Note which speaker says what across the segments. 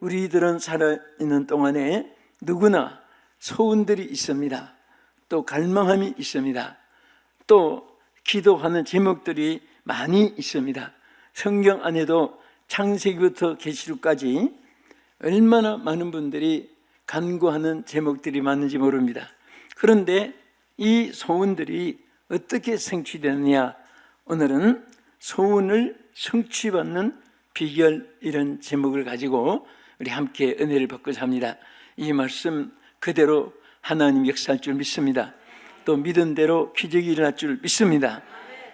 Speaker 1: 우리들은 살아있는 동안에 누구나 소원들이 있습니다. 또 갈망함이 있습니다. 또 기도하는 제목들이 많이 있습니다. 성경 안에도 창세기부터 계시록까지 얼마나 많은 분들이 간구하는 제목들이 많은지 모릅니다. 그런데 이 소원들이 어떻게 성취되느냐, 오늘은 소원을 성취받는 비결, 이런 제목을 가지고 우리 함께 은혜를 받고자 합니다. 이 말씀 그대로 하나님 역사할 줄 믿습니다. 또 믿은 대로 기적이 일어날 줄 믿습니다.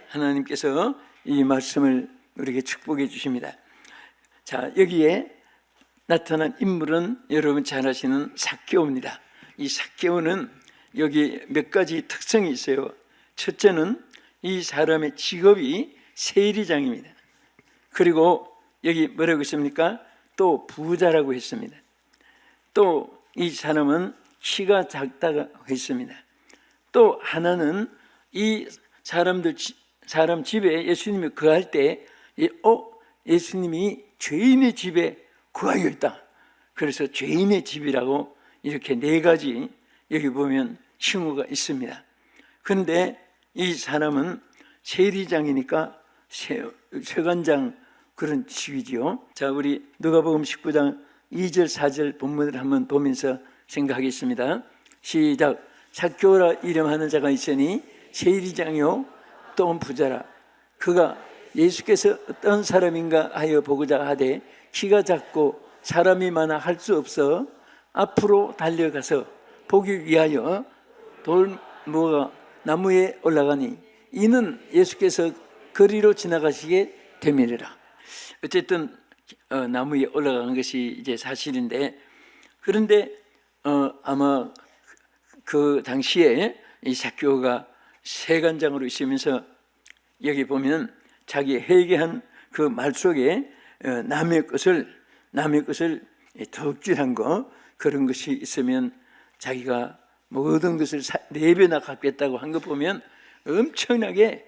Speaker 1: 하나님께서 이 말씀을 우리에게 축복해 주십니다. 자, 여기에 나타난 인물은 여러분 잘 아시는 삭개오입니다. 이 삭개오는 여기 몇 가지 특성이 있어요. 첫째는 이 사람의 직업이 세리장입니다. 그리고 여기 뭐라고 했습니까? 또 부자라고 했습니다. 또 이 사람은 키가 작다고 했습니다. 또 하나는 이 사람 집에 예수님이 거할 때 예수님이 죄인의 집에 거하여 있다. 그래서 죄인의 집이라고 이렇게 네 가지 여기 보면 칭호가 있습니다. 그런데 이 사람은 세리장이니까 세관장 그런 집이지요. 자, 우리 누가복음 19장 2절 4절 본문을 한번 보면서 생각하겠습니다. 시작. 삭개오라 이름하는 자가 있으니 세리장이요 또한 부자라. 그가 예수께서 어떤 사람인가 하여 보고자 하되 키가 작고 사람이 많아 할 수 없어 앞으로 달려가서 보기 위하여 돌무가 나무에 올라가니 이는 예수께서 거리로 지나가시게 되밀으라. 어쨌든 나무에 올라가는 것이 이제 사실인데, 그런데 아마 그 당시에 이 삭개오가 세관장으로 있으면서 여기 보면 자기 회개한 그 말 속에 남의 것을 덕질한 거, 그런 것이 있으면 자기가 모든 것을 4배나 갚겠다고 한 거 보면 엄청나게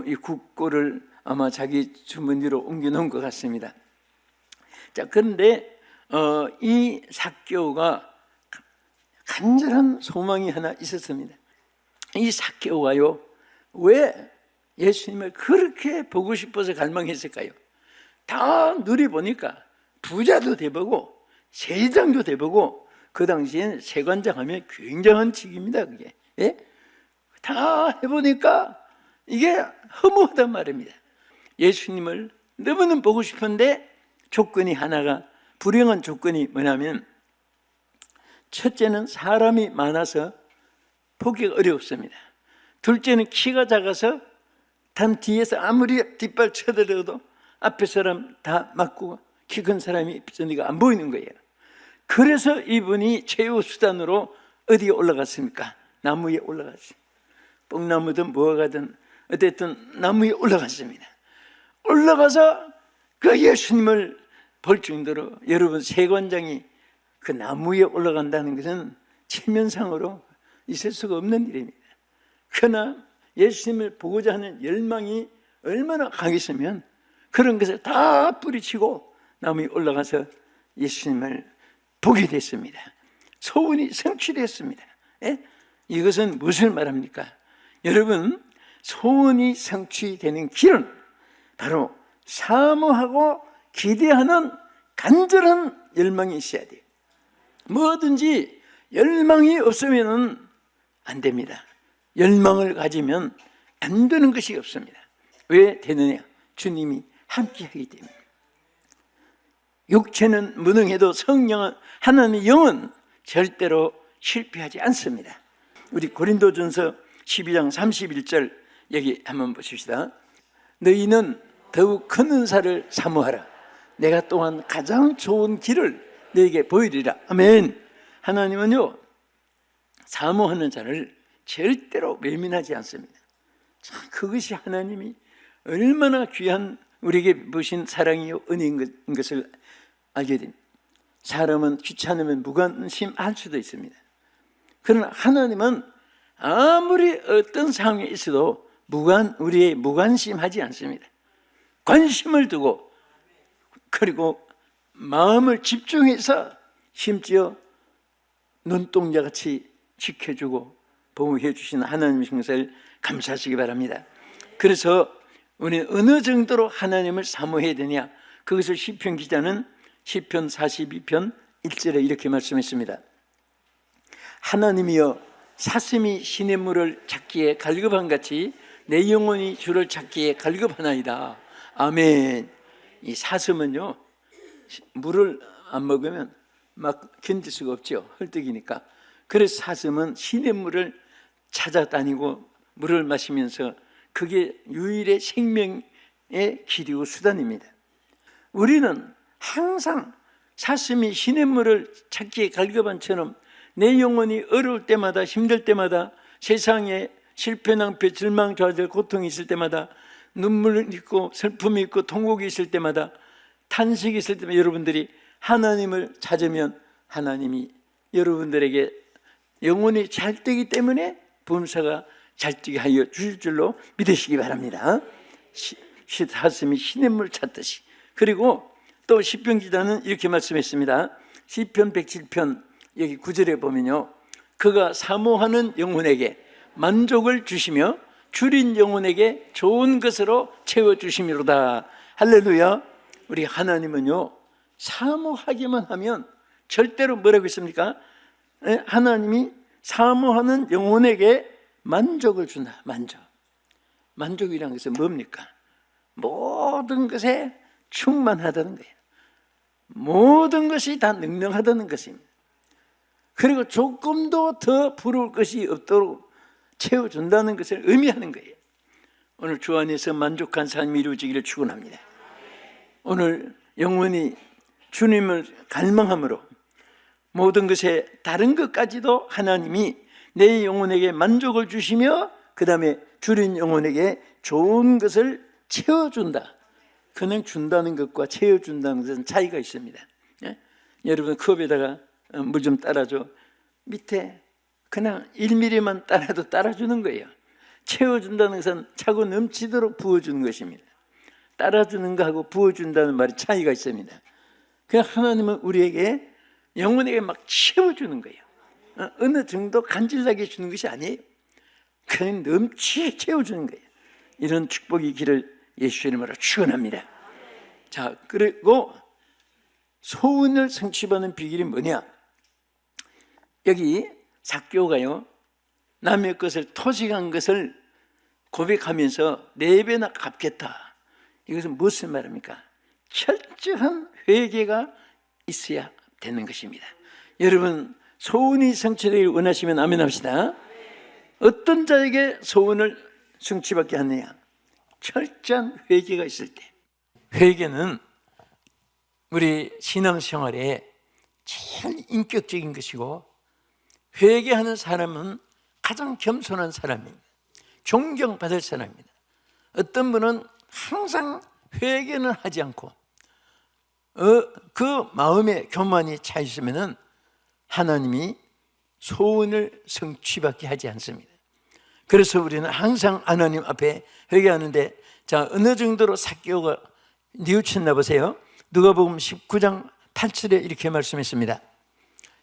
Speaker 1: 이 국고를 아마 자기 주머니로 옮겨놓은 것 같습니다. 자, 그런데 이 삭개오가 간절한 소망이 하나 있었습니다. 이 삭개오가요, 왜 예수님을 그렇게 보고 싶어서 갈망했을까요? 다 누려보니까 부자도 돼보고 세리장도 돼보고, 그 당시엔 세관장 하면 굉장한 직입니다. 그게 다 해보니까 이게 허무하단 말입니다. 예수님을 너무너무 보고 싶은데 조건이 하나가, 불행한 조건이 뭐냐면, 첫째는 사람이 많아서 보기가 어렵습니다. 둘째는 키가 작아서 단 뒤에서 아무리 뒷발 쳐들어도 앞에 사람 다 맞고 키 큰 사람이 있으니까 안 보이는 거예요. 그래서 이분이 최후 수단으로 어디에 올라갔습니까? 나무에 올라갔어요. 뽕나무든 뭐가든 어쨌든 나무에 올라갔습니다. 올라가서 그 예수님을 볼 정도로, 여러분, 세관장이 그 나무에 올라간다는 것은 체면상으로 있을 수가 없는 일입니다. 그러나 예수님을 보고자 하는 열망이 얼마나 강했으면 그런 것을 다 뿌리치고 나무에 올라가서 예수님을 보게 됐습니다. 소원이 성취됐습니다. 이것은 무엇을 말합니까? 여러분, 소원이 성취되는 길은 바로 사모하고 기대하는 간절한 열망이 있어야 돼요. 뭐든지 열망이 없으면 안 됩니다. 열망을 가지면 안 되는 것이 없습니다. 왜 되느냐? 주님이 함께하기 때문에. 육체는 무능해도 성령은, 하나님의 영은 절대로 실패하지 않습니다. 우리 고린도전서 12장 31절 여기 한번 보십시다. 너희는 더욱 큰 은사를 사모하라. 내가 또한 가장 좋은 길을 너에게 보이리라. 아멘. 하나님은요, 사모하는 자를 절대로 외면하지 않습니다. 참, 그것이 하나님이 얼마나 귀한 우리에게 보신 사랑이요 은혜인 것을 알게 됩니다. 사람은 귀찮으면 무관심할 수도 있습니다. 그러나 하나님은 아무리 어떤 상황에 있어도 우리의 무관심하지 않습니다. 관심을 두고, 그리고 마음을 집중해서 심지어 눈동자같이 지켜주고 보호해 주시는 하나님의 것을 감사하시기 바랍니다. 그래서 우리는 어느 정도로 하나님을 사모해야 되냐, 그것을 시편 기자는 시편 42편 1절에 이렇게 말씀했습니다. 하나님이여 사슴이 시냇물을 찾기에 갈급한같이 내 영혼이 주를 찾기에 갈급하나이다. 아멘. 이 사슴은요, 물을 안 먹으면 막 견딜 수가 없죠. 헐떡이니까. 그래서 사슴은 시냇물을 찾아다니고 물을 마시면서 그게 유일의 생명의 길이고 수단입니다. 우리는 항상 사슴이 시냇물을 찾기에 갈급한처럼 내 영혼이 어려울 때마다, 힘들 때마다, 세상에 실패, 낭패, 절망, 좌절, 고통이 있을 때마다, 눈물이 있고 슬픔이 있고 통곡이 있을 때마다, 탄식이 있을 때마다 여러분들이 하나님을 찾으면 하나님이 여러분들에게 영혼이 잘 되기 때문에 범사가 잘 뛰게 하여 주실 줄로 믿으시기 바랍니다. 사슴이 시냇물 찾듯이. 그리고 또 시편 기자는 이렇게 말씀했습니다. 시편 107편 여기 9절에 보면요, 그가 사모하는 영혼에게 만족을 주시며 줄인 영혼에게 좋은 것으로 채워주심이로다. 할렐루야. 우리 하나님은요, 사모하기만 하면 절대로 뭐라고 했습니까? 하나님이 사모하는 영혼에게 만족을 준다. 만족이라는 것은 뭡니까? 모든 것에 충만하다는 거예요. 모든 것이 다 능력하다는 것입니다. 그리고 조금도 더 부러울 것이 없도록 채워준다는 것을 의미하는 거예요. 오늘 주 안에서 만족한 삶이 이루어지기를 축원합니다. 오늘 영원히 주님을 갈망함으로 모든 것에 다른 것까지도 하나님이 내 영혼에게 만족을 주시며 그 다음에 줄인 영혼에게 좋은 것을 채워준다. 그냥 준다는 것과 채워준다는 것은 차이가 있습니다. 예? 여러분 컵에다가 물 좀 따라줘. 밑에 그냥 1mm만 따라도 따라주는 거예요. 채워준다는 것은 차고 넘치도록 부어주는 것입니다. 따라주는 거하고 부어준다는 말이 차이가 있습니다. 그냥 하나님은 우리에게 영혼에게 막 채워주는 거예요. 어느 정도 간질나게 주는 것이 아니에요. 그냥 넘치게 채워주는 거예요. 이런 축복의 길을 예수의 이름으로 축원합니다. 자, 그리고 소원을 성취받는 비결이 뭐냐? 여기 삭개오가요, 남의 것을 토식한 것을 고백하면서 4배나 갚겠다. 이것은 무슨 말입니까? 철저한 회개가 있어야 되는 것입니다. 여러분 소원이 성취되길 원하시면 아멘 합시다. 어떤 자에게 소원을 성취받게 하느냐? 철저한 회개가 있을 때. 회개는 우리 신앙생활에 제일 인격적인 것이고, 회개하는 사람은 가장 겸손한 사람입니다. 존경받을 사람입니다. 어떤 분은 항상 회개는 하지 않고 그 마음에 교만이 차 있으면 하나님이 소원을 성취받게 하지 않습니다. 그래서 우리는 항상 하나님 앞에 회개하는데, 자, 어느 정도로 삭개오가 뉘우쳤나 보세요. 누가복음 19장 8절에 이렇게 말씀했습니다.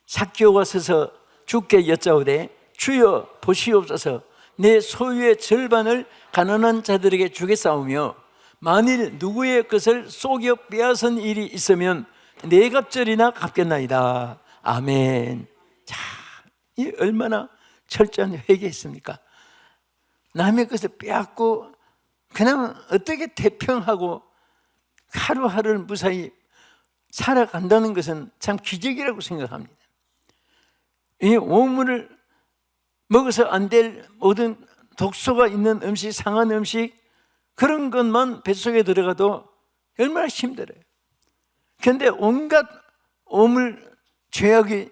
Speaker 1: 삭개오가 서서 주께 여짜오되 주여 보시옵소서, 내 소유의 절반을 가난한 자들에게 주겠사오며 만일 누구의 것을 속여 빼앗은 일이 있으면 4갑절이나 갚겠나이다. 아멘. 자, 이 얼마나 철저한 회개했습니까? 남의 것을 빼앗고 그냥 어떻게 태평하고 하루하루를 무사히 살아간다는 것은 참 기적이라고 생각합니다. 이 오물을 먹어서 안 될 모든 독소가 있는 음식, 상한 음식, 그런 것만 뱃속에 들어가도 얼마나 힘들어요. 그런데 온갖 오물, 죄악이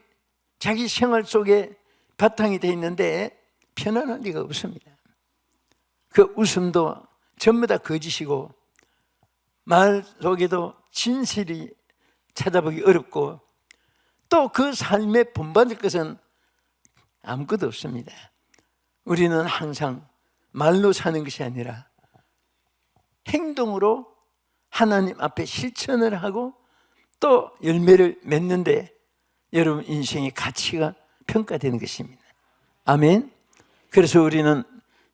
Speaker 1: 자기 생활 속에 바탕이 되어 있는데 편안한 리가 없습니다. 그 웃음도 전부 다 거짓이고, 말 속에도 진실이 찾아보기 어렵고, 또 그 삶에 본받을 것은 아무것도 없습니다. 우리는 항상 말로 사는 것이 아니라 행동으로 하나님 앞에 실천을 하고 또 열매를 맺는데 여러분 인생의 가치가 평가되는 것입니다. 아멘. 그래서 우리는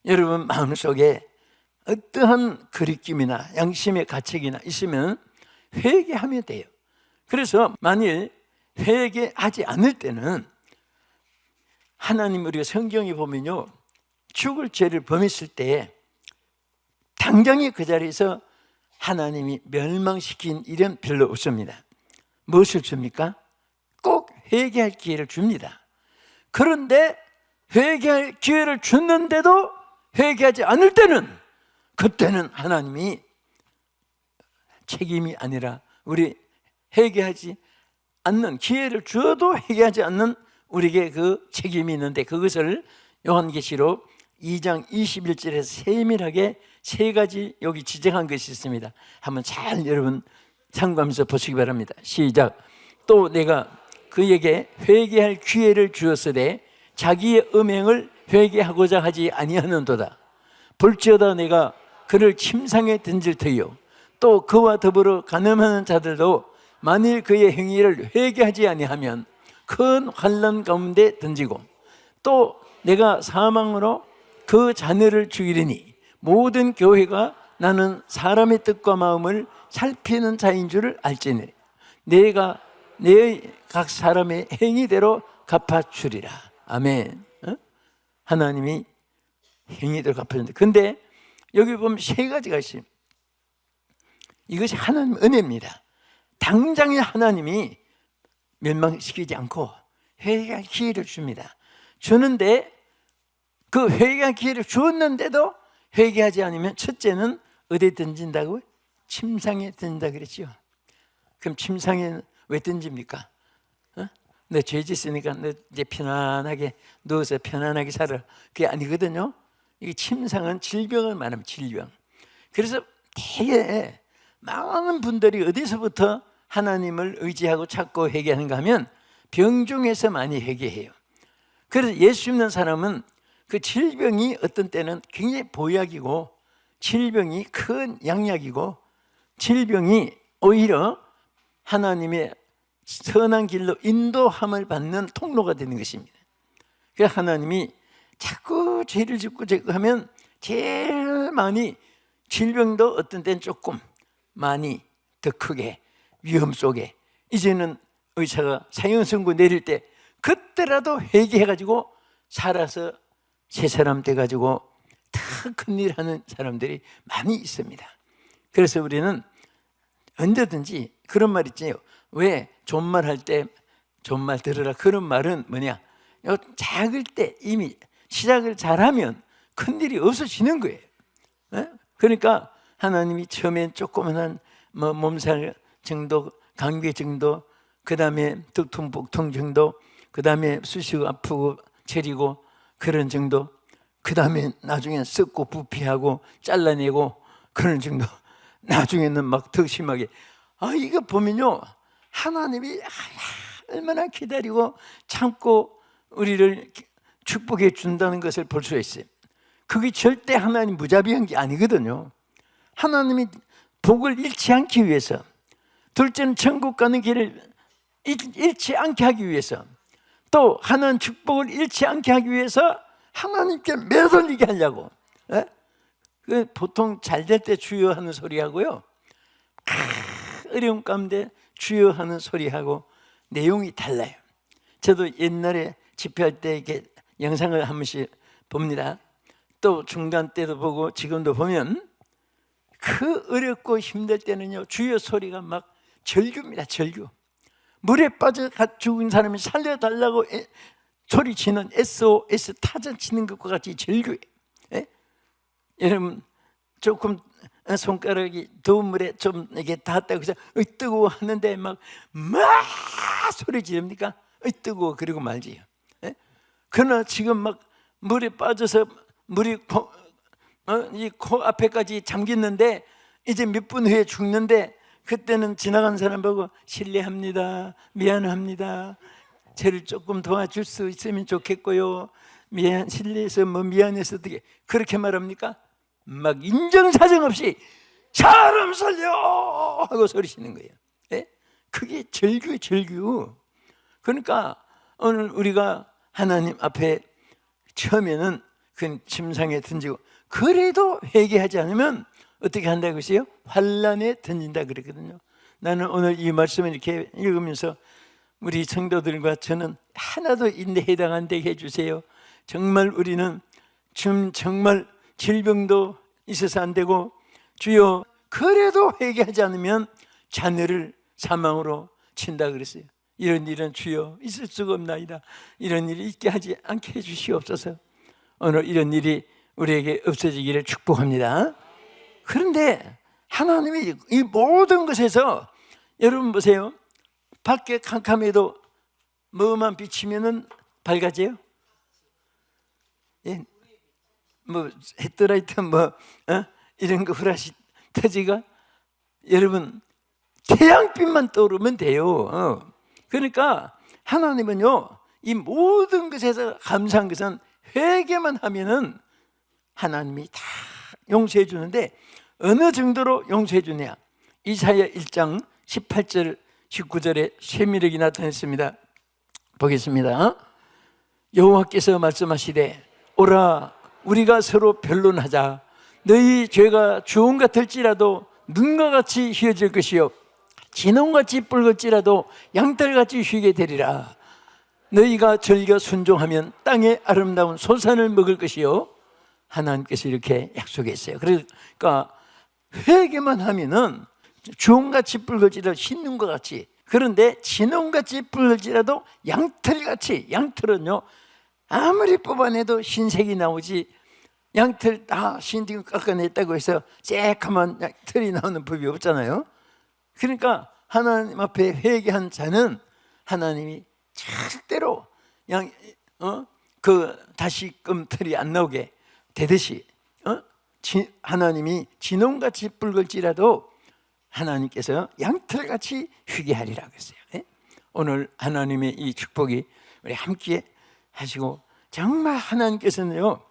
Speaker 1: 여러분 마음속에 어떠한 거리낌이나 양심의 가책이나 있으면 회개하면 돼요. 그래서 만일 회개하지 않을 때는 하나님, 우리가 성경에 보면요, 죽을 죄를 범했을 때 당장에 그 자리에서 하나님이 멸망시킨 일은 별로 없습니다. 무엇을 줍니까? 꼭 회개할 기회를 줍니다. 그런데 회개할 기회를 줬는데도 회개하지 않을 때는, 그때는 하나님이 책임이 아니라 우리 회개하지 않는 기회를 주어도 회개하지 않는 우리에게 그 책임이 있는데, 그것을 요한계시록 2장 21절에서 세밀하게 세 가지 여기 지정한 것이 있습니다. 한번 잘 여러분 참고하면서 보시기 바랍니다. 시작. 또 내가 그에게 회개할 기회를 주었으되 자기의 음행을 회개하고자 하지 아니하는도다. 볼지어다 내가 그를 침상에 던질 터이요 또 그와 더불어 간음하는 자들도 만일 그의 행위를 회개하지 아니하면 큰 환난 가운데 던지고, 또 내가 사망으로 그 자녀를 죽이리니 모든 교회가 나는 사람의 뜻과 마음을 살피는 자인 줄을 알지니 내가 내 각 사람의 행위대로 갚아주리라. 아멘. 하나님이 행위대로 갚아준다. 근데 여기 보면 세 가지가 있어요. 이것이 하나님 은혜입니다. 당장에 하나님이 멸망시키지 않고 회개할 기회를 줍니다. 주는데 그 회개할 기회를 주었는데도 회개하지 않으면 첫째는 어디에 던진다고요? 침상에 던진다 그랬죠. 그럼 침상에 왜 던집니까? 너 죄 짓으니까 너 이제 편안하게 누워서 편안하게 살아. 그게 아니거든요. 이 침상은 질병을 말하면 질병. 그래서 되게 많은 분들이 어디서부터 하나님을 의지하고 찾고 회개하는가 하면 병중에서 많이 회개해요. 그래서 예수 믿는 사람은 그 질병이 어떤 때는 굉장히 보약이고, 질병이 큰 양약이고, 질병이 오히려 하나님의 선한 길로 인도함을 받는 통로가 되는 것입니다. 그래서 하나님이 자꾸 죄를 짓고 하면 제일 많이, 질병도 어떤 때는 조금 많이 더 크게 위험 속에, 이제는 의사가 사형 선고 내릴 때 그때라도 회개해가지고 살아서 새 사람 돼가지고 더 큰일 하는 사람들이 많이 있습니다. 그래서 우리는 언제든지 그런 말 있잖아요. 왜 존말할 때 존말 들으라, 그런 말은 뭐냐, 작을 때 이미 시작을 잘하면 큰일이 없어지는 거예요. 그러니까 하나님이 처음엔 조그만한 몸살 정도, 감기 정도, 그 다음에 두통, 복통 정도, 그 다음에 쑤시고 아프고 저리고 그런 정도, 그 다음에 나중엔 썩고 부피하고 잘라내고 그런 정도, 나중에는 막 더 심하게. 이거 보면요, 하나님이 얼마나 기다리고 참고 우리를 축복해 준다는 것을 볼 수 있어요. 그게 절대 하나님 무자비한 게 아니거든요. 하나님이 복을 잃지 않기 위해서, 둘째는 천국 가는 길을 잃지 않게 하기 위해서, 또 하나님 축복을 잃지 않게 하기 위해서 하나님께 매달리게 하려고. 보통 잘 될 때 주여 하는 소리하고요, 어려운 가운데 주여 하는 소리하고 내용이 달라요. 저도 옛날에 집회할 때 이렇게 영상을 한 번씩 봅니다. 또 중간 때도 보고 지금도 보면 그 어렵고 힘들 때는요, 주여 소리가 막 절규입니다. 절규. 물에 빠져 죽은 사람이 살려달라고 소리치는 SOS 타전 치는 것과 같이 절규예요. 여러분 조금 손가락이 더운 물에 좀 이게 닿았다고 해서 뜨거워 하는데 막 소리 지릅니까? 뜨거워 그리고 말지요. 그러나 지금 막 물에 빠져서 물이 이 코 앞에까지 잠겼는데 이제 몇 분 후에 죽는데, 그때는 지나간 사람 보고 실례합니다, 미안합니다, 저를 조금 도와줄 수 있으면 좋겠고요, 실례해서 미안해서 어떻게 그렇게 말합니까? 막 인정사정 없이 사람 살려 하고 소리치는 거예요. 그게 절규예요, 절규. 그러니까 오늘 우리가 하나님 앞에 처음에는 그 침상에 던지고, 그래도 회개하지 않으면 어떻게 한다고 했어요? 환란에 던진다 그랬거든요. 나는 오늘 이 말씀을 이렇게 읽으면서 우리 성도들과 저는 하나도 인내에 해당한데 해주세요. 정말 우리는 지금 정말 질병도 있어서 안 되고, 주여 그래도 회개하지 않으면 자녀를 사망으로 친다 그랬어요. 이런 일은 주여 있을 수가 없나이다. 이런 일이 있게 하지 않게 해주시옵소서. 오늘 이런 일이 우리에게 없어지기를 축복합니다. 그런데 하나님이 이 모든 것에서, 여러분 보세요. 밖에 캄캄해도 뭐만 비치면은 밝아져요? 예, 뭐 헤드라이트 이런 거 후라시 터지가, 여러분 태양빛만 떠오르면 돼요. 그러니까 하나님은요, 이 모든 것에서 감사한 것은 회개만 하면은 하나님이 다 용서해 주는데, 어느 정도로 용서해 주냐? 이사야 1장 18절 19절에 세미력이 나타났습니다. 보겠습니다. 여호와께서 말씀하시되, 오라 우리가 서로 변론하자. 너희 죄가 주홍 같을지라도 눈과 같이 희어질 것이요 진홍같이 붉을지라도 양털같이 휘게 되리라. 너희가 즐겨 순종하면 땅의 아름다운 소산을 먹을 것이요. 하나님께서 이렇게 약속했어요. 그러니까 회개만 하면은 주홍같이 붉을지라도 흰눈과 같이, 그런데 진홍같이 붉을지라도 양털같이, 양털은요 아무리 뽑아내도 흰색이 나오지, 양털 다 흰색 깎아냈다고 해서 쬐까만 털이 나오는 법이 없잖아요. 그러니까 하나님 앞에 회개한 자는 하나님이 절대로 다시금 털이 안 나오게 되듯이, 하나님이 진홍같이 붉을지라도 하나님께서 양털같이 휘게 하리라고 했어요. 오늘 하나님의 이 축복이 우리 함께 하시고, 정말 하나님께서는요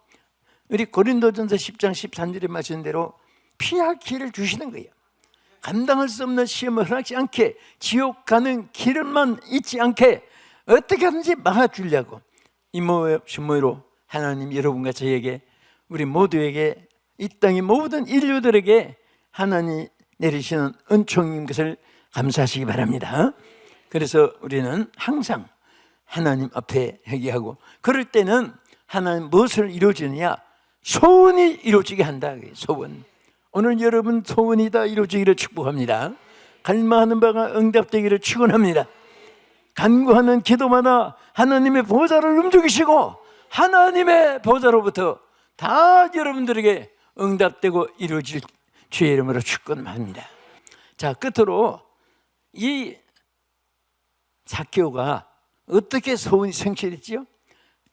Speaker 1: 우리 고린도전서 10장 13절에 말씀 대로 피할 길을 주시는 거예요. 감당할 수 없는 시험을 허락지 않게, 지옥 가는 길만 잊지 않게 어떻게 하든지 막아주려고, 이모 신모로 하나님 여러분과 저에게, 우리 모두에게, 이 땅의 모든 인류들에게 하나님 내리시는 은총인 것을 감사하시기 바랍니다. 그래서 우리는 항상 하나님 앞에 회개하고, 그럴 때는 하나님 무엇을 이루어지느냐? 소원이 이루어지게 한다. 소원. 오늘 여러분 소원이 다 이루어지기를 축복합니다. 갈망하는 바가 응답되기를 축원합니다. 간구하는 기도마다 하나님의 보좌를 움직이시고, 하나님의 보좌로부터 다 여러분들에게 응답되고 이루어질 주의 이름으로 축원합니다. 자, 끝으로 이 삭개오가 어떻게 소원이 성취됐지요?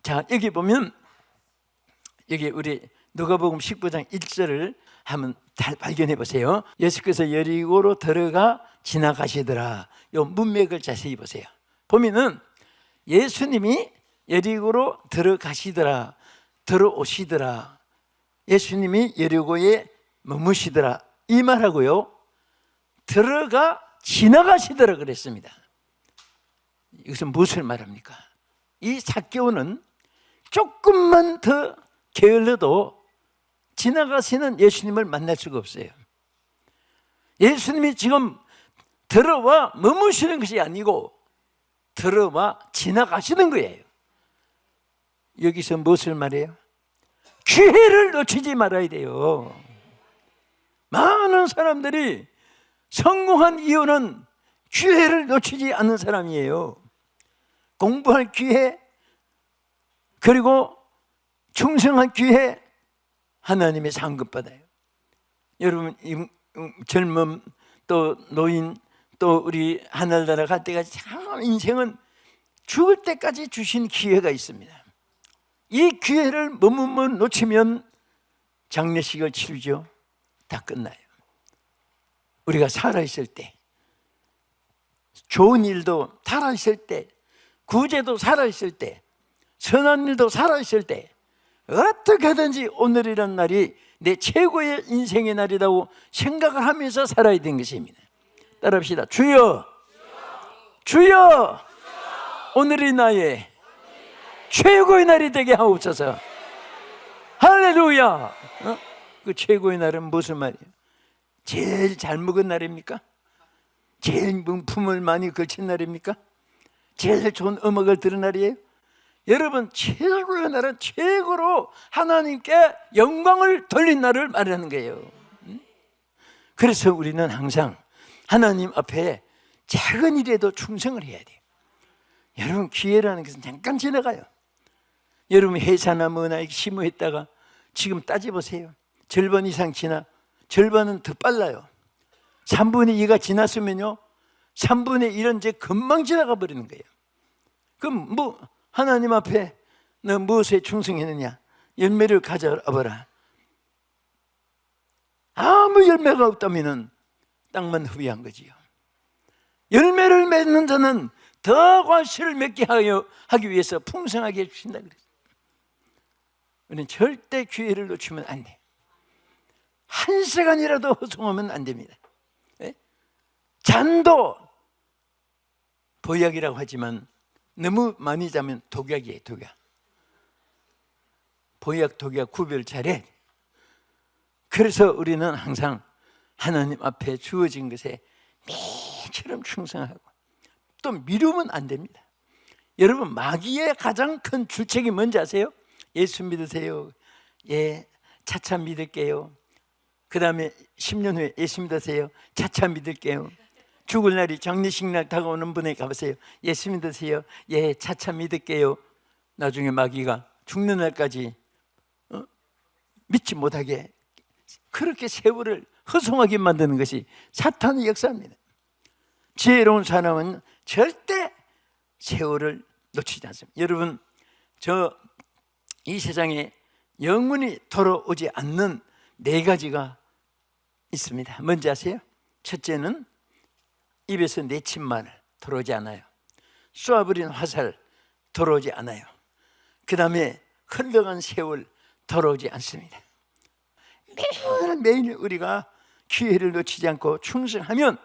Speaker 1: 자, 여기 보면, 여기 우리 누가복음 19장 1절을 한번 잘 발견해 보세요. 예수께서 여리고로 들어가 지나가시더라. 요 문맥을 자세히 보세요. 보면은 예수님이 여리고로 들어가시더라, 들어오시더라, 예수님이 여리고에 머무시더라, 이 말하고요 들어가 지나가시더라 그랬습니다. 이것은 무엇을 말합니까? 이 삭개오는 조금만 더 게을러도 지나가시는 예수님을 만날 수가 없어요. 예수님이 지금 들어와 머무시는 것이 아니고 들어와 지나가시는 거예요. 여기서 무엇을 말해요? 기회를 놓치지 말아야 돼요. 많은 사람들이 성공한 이유는 기회를 놓치지 않는 사람이에요. 공부할 기회, 그리고 충성할 기회, 하나님의 상급받아요. 여러분, 젊음, 또 노인, 또 우리 하늘나라 갈 때까지 참 인생은 죽을 때까지 주신 기회가 있습니다. 이 기회를 머뭇 놓치면 장례식을 치르죠. 다 끝나요. 우리가 살아있을 때, 좋은 일도 살아있을 때, 구제도 살아있을 때, 선한 일도 살아있을 때, 어떻게든지 오늘이란 날이 내 최고의 인생의 날이라고 생각을 하면서 살아야 되는 것입니다. 따라합시다. 주여, 주여 오늘이 나의 최고의 날이 되게 하옵소서. 할렐루야. 그 최고의 날은 무슨 말이에요? 제일 잘 먹은 날입니까? 제일 명품을 많이 걸친 날입니까? 제일 좋은 음악을 들은 날이에요? 여러분, 최고의 날은 최고로 하나님께 영광을 돌린 날을 말하는 거예요. 그래서 우리는 항상 하나님 앞에 작은 일에도 충성을 해야 돼요. 여러분, 기회라는 것은 잠깐 지나가요. 여러분, 회사나 뭐나 심호했다가 지금 따져보세요. 절반 이상 지나, 절반은 더 빨라요. 3분의 2가 지났으면요 3분의 1은 이제 금방 지나가 버리는 거예요. 그럼 뭐 하나님 앞에 너 무엇에 충성했느냐? 열매를 가져와봐라. 아무 열매가 없다면 땅만 허비한 거지요. 열매를 맺는 자는 더 과실을 맺게 하기 위해서 풍성하게 해주신다 그랬어요. 우리는 절대 기회를 놓치면 안 돼. 한 시간이라도 허송하면 안 됩니다. 잠도 보약이라고 하지만 너무 많이 자면 독약이에요. 독약. 보약, 독약 구별 잘해. 그래서 우리는 항상 하나님 앞에 주어진 것에 매처럼 충성하고 또 미루면 안 됩니다. 여러분, 마귀의 가장 큰 주책이 뭔지 아세요? 예수 믿으세요. 예, 차차 믿을게요. 그 다음에 10년 후에 예수 믿으세요. 차차 믿을게요. 죽을 날이 장례식 날 다가오는 분에게 가보세요. 예수 믿으세요. 예, 차차 믿을게요. 나중에 마귀가 죽는 날까지 믿지 못하게 그렇게 세월을 허송하게 만드는 것이 사탄의 역사입니다. 지혜로운 사람은 절대 세월을 놓치지 않습니다. 여러분, 이 세상에 영원히 돌아오지 않는 4가지가 있습니다. 뭔지 아세요? 첫째는 입에서 내친 말 돌아오지 않아요. 쏘아버린 화살 돌아오지 않아요. 그 다음에 흘러간 세월 돌아오지 않습니다. 매일 우리가 기회를 놓치지 않고 충성하면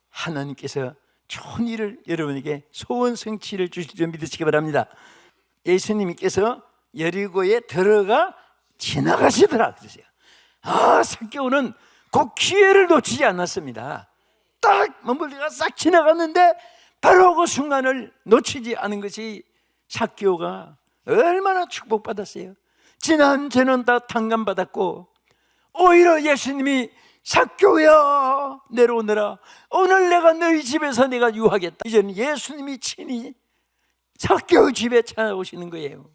Speaker 1: 하나님께서 좋은 일을 여러분에게 소원 성취를 주실 줄 믿으시기 바랍니다. 예수님께서 여리고에 들어가 지나가시더라 그러세요. 삭개오는 그 기회를 놓치지 않았습니다. 딱 머물다가 싹 지나갔는데 바로 그 순간을 놓치지 않은 것이 삭개오가 얼마나 축복받았어요. 지난 죄는 다 탕감받았고 오히려 예수님이 삭개오야 내려오너라. 오늘 내가 너희 집에서 내가 유하겠다. 이제는 예수님이 친히 삭개오 집에 찾아오시는 거예요.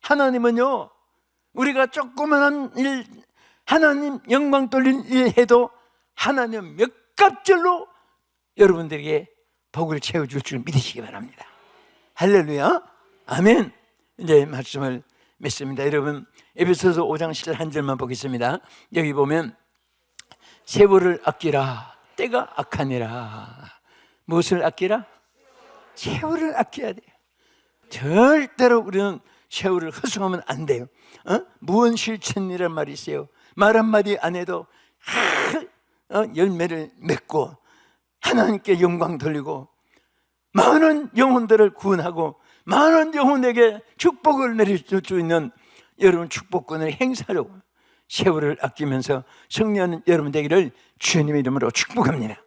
Speaker 1: 하나님은요, 우리가 조그만한 일, 하나님 영광 돌린 일 해도 하나님 몇 갑절로 여러분들에게 복을 채워줄 줄 믿으시기 바랍니다. 할렐루야, 아멘. 이제 말씀을 맺습니다. 여러분, 에베소서 5장 1절만 보겠습니다. 여기 보면 세월을 아끼라, 때가 악하니라. 무엇을 아끼라? 세월을 아껴야 돼요. 절대로 우리는 세월을 허송하면 안 돼요. 무언 실천이란 말이 있어요. 말 한마디 안 해도 열매를 맺고 하나님께 영광 돌리고 많은 영혼들을 구원하고 많은 영혼에게 축복을 내릴 수 있는 여러분 축복권을 행사하려고 세월을 아끼면서 승리하는 여러분 되기를 주님의 이름으로 축복합니다.